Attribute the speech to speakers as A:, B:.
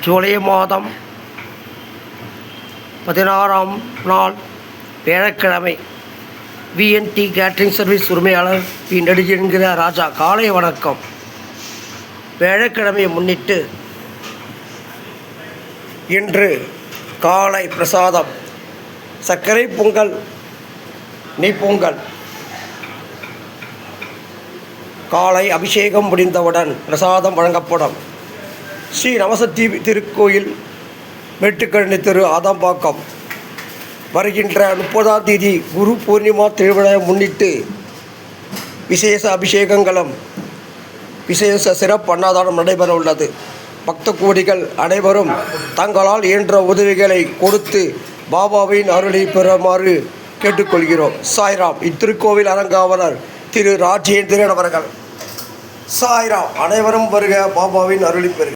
A: ஜூலை மாதம் 16ஆம் நாள் வியாழக்கிழமை. விஎன்டி கேட்ரிங் சர்வீஸ் உரிமையாளர் பி. நெடுஞ்செழியன் ராஜா. காலை வணக்கம். வியாழக்கிழமையை முன்னிட்டு இன்று காலை பிரசாதம் சர்க்கரை பொங்கல், நெய் பொங்கல். காலை அபிஷேகம் முடிந்தவுடன் பிரசாதம் வழங்கப்படும். ஸ்ரீ நவசக்தி திருக்கோயில், மேட்டுக்கழனி தெரு, ஆதம்பாக்கம். வருகின்ற 30ஆம் தேதி குரு பூர்ணிமா திருவிழாவை முன்னிட்டு விசேஷ அபிஷேகங்களும் விசேஷ சிறப்பு அன்னதானம் நடைபெற உள்ளது. பக்த கோடிகள் அனைவரும் தங்களால் இயன்ற உதவிகளை கொடுத்து பாபாவின் அருளை பெறுமாறு கேட்டுக்கொள்கிறோம். சாய்ராம். இத்திருக்கோவில் அலங்காவலர் திரு ராஜேந்திரன் அவர்கள். சாய்ராம். அனைவரும் வருக, பாபாவின் அருளை பெறுக.